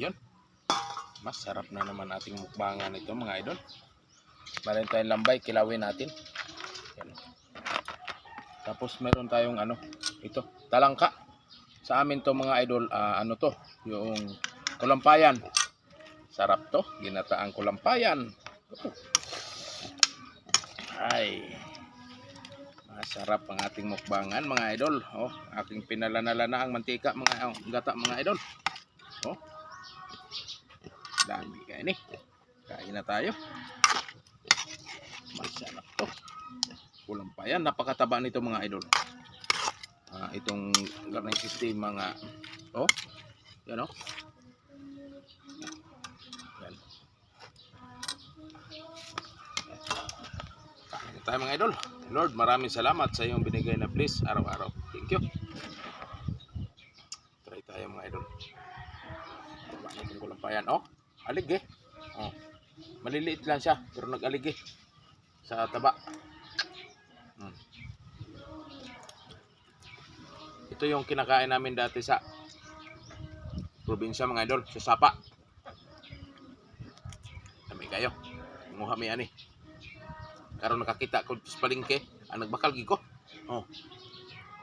Yun. Masarap na naman ating mukbangan ito mga idol. Meron tayong lambay, kilawin natin. Yan. Tapos meron tayong ito, talangka. Sa amin to mga idol, to, yung kulampayan. Sarap to, ginataang kulampayan. Ay, masarap ang ating mukbangan mga idol. Aking pinalanala ang mantika mga gata mga idol. Dami kayo ni. Kain na tayo. Masarap to. Kulampayan, napakataba nito mga idol. Itong garning system mga yan yan. Kain tayo mga idol. Lord, maraming salamat sa iyong binigay na bliss araw-araw. Thank you. Try tayo mga idol. Taba natin kulampayan. Alig eh. Maliliit lang siya pero nag-alig eh sa taba. Ito yung kinakain namin dati sa probinsya mga idol, sa Sapa. Dami kayo. Munguha mi ani. Karon nakakita ko sa palengke, nagbakal gid ko.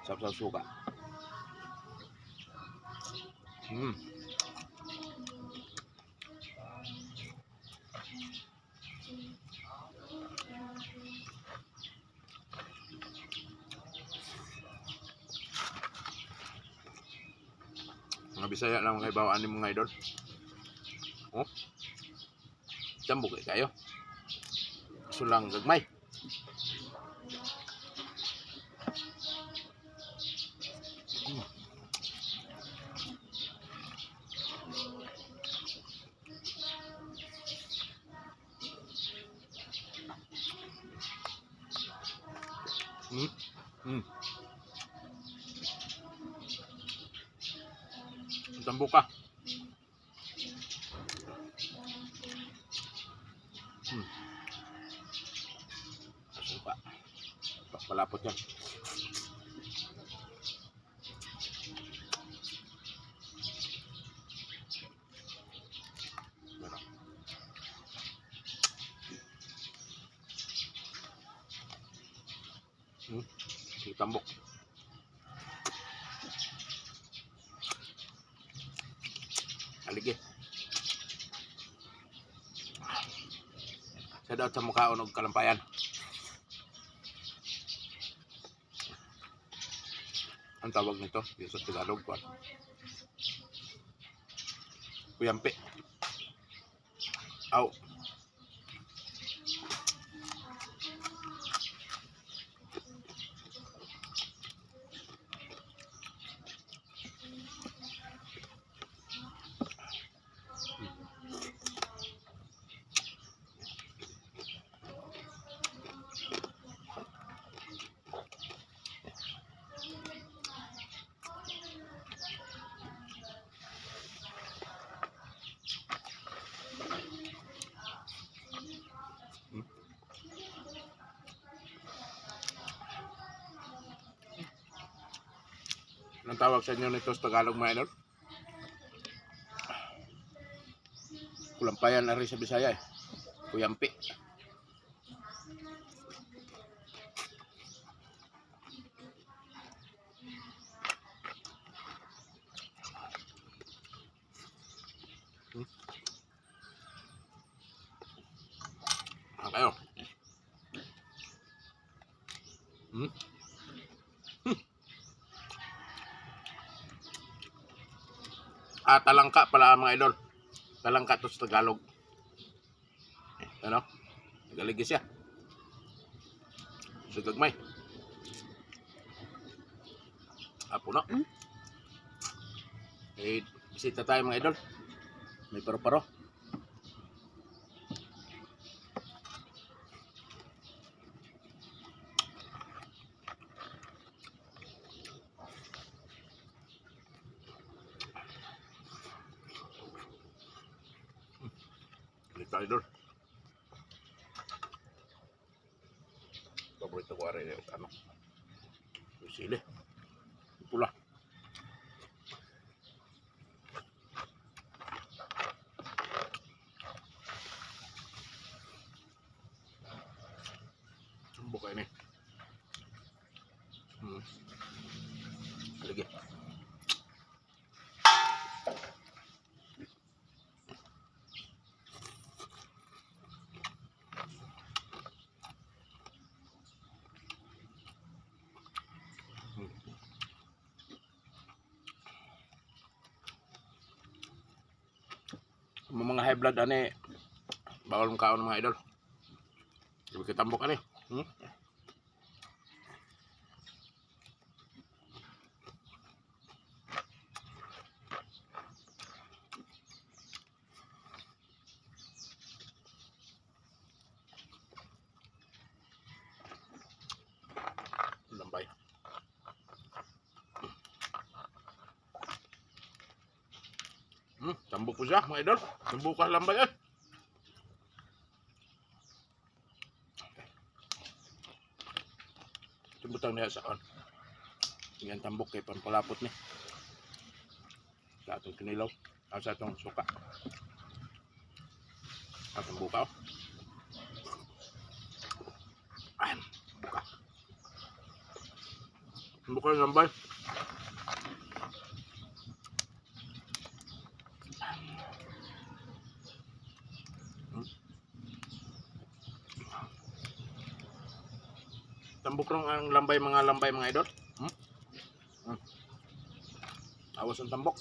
Sap-sap suka. Mga Bisaya lang mga ibawaan ni mga idol. Jambok kayo. Sulang gagmay. Jambok ka. Suka. Palapot yan. Tambok. Alige. Sa daw sa mukha og kalampayan. Ang tawag nito, yung sa Tagalog ko. Kuyampi. Aw. Anong tawag sa inyo nito sa Tagalog mga idol? Kulampayan na rin sa Bisaya eh. Kuyampi. Kayo. Talangka pala mga idol. Talangka to sa Tagalog. Nagaligi siya. Sa gagmay. Apo na. Bisita tayo mga idol. May paro-paro. Idol. Paborito ko rin yung sili. Pula. Mga high blood ani, bawal mong kaon mga idol. Di kitambok ani. Lambay. Tambok po siya mga idol. Tambok ka lambay eh. Butang niya sa on. Yan tambok kay pampalapot ni. Sa atong kinilaw. Sa atong suka. Atong buka. Ayan. Buka. Buka yung lambay. Tambok rong ang lambay mga idol. Awas ang tambok.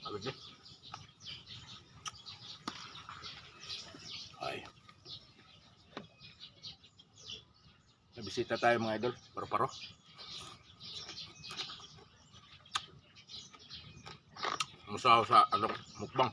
Agad niya. Ay. Nabisita tayo mga idol. Paro-paro. Musaw sa mukbang.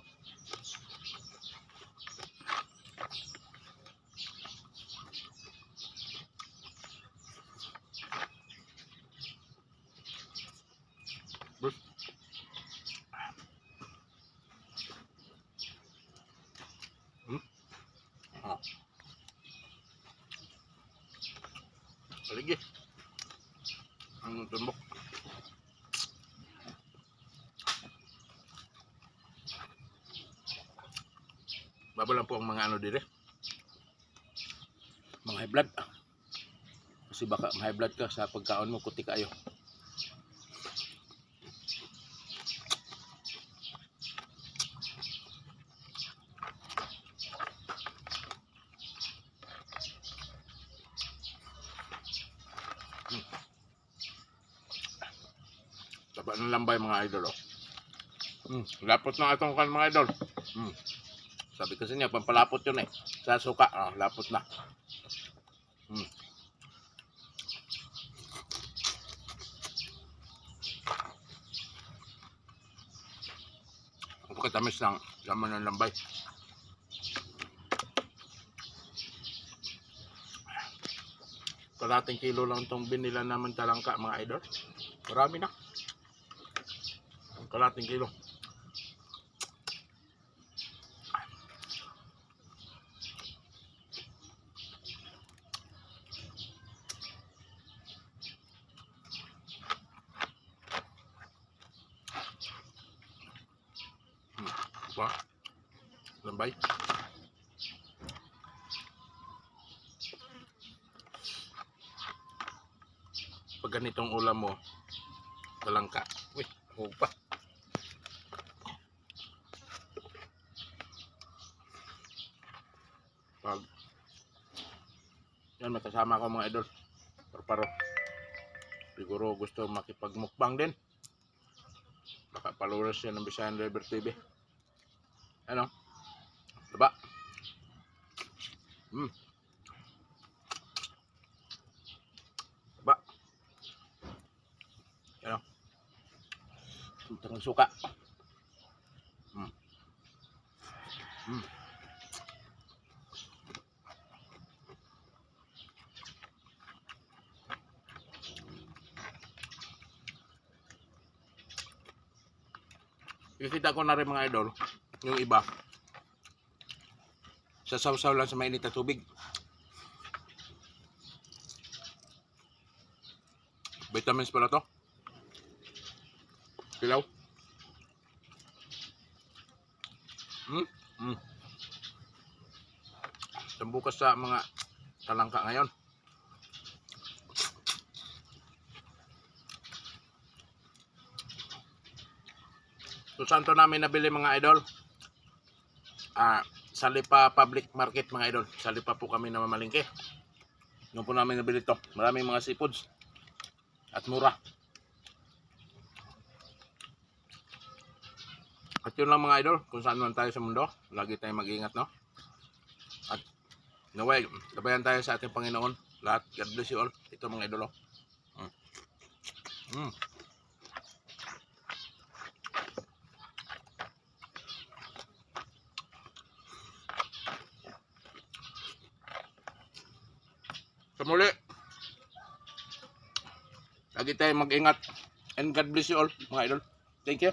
Lagi. Ang tumbok. Baba lang po ang mga ano dire. Mga high blood. Kasi baka high blood ka sa pagkaon mo, kuti kayo. Taba ng lambay mga idol oh. Lapot na itong kan mga idol. Sabi kasi niya pampalapot yun eh. Sa suka, lapot na. Ang katamis ng laman ng lambay. Kalating kilo lang itong binila naman talangka mga idol. Marami na. Kalating kilo. Diba? Lambay. Pag ganitong ulam mo, talangka. Uy, pa. Pag yan, matasama ko mga idol. Paro-paro. Siguro gusto makipagmukbang din. Baka followers yan ng Visayan River TV. Ano? Diba? Diba? Ano? Itong suka. Ikita ko na rin mga idol, yung iba, sasaw-saw lang sa mainit na tubig. Vitamins pala to. Kilaw. Mm. Bukas sa mga talangka ngayon. So saan to namin nabili mga idol? Sa Lipa Public Market mga idol. Sa Lipa po kami namamalingke. Doon po namin nabili to. Maraming mga seafoods. At mura. At yun lang mga idol. Kung saan man tayo sa mundo. Lagi tayong mag-iingat, no? At naway, gabayan tayo sa ating Panginoon. Lahat. God bless you all. Ito mga idol. Sa muli. Lagi tayong mag-ingat. And God bless you all mga idol. Thank you.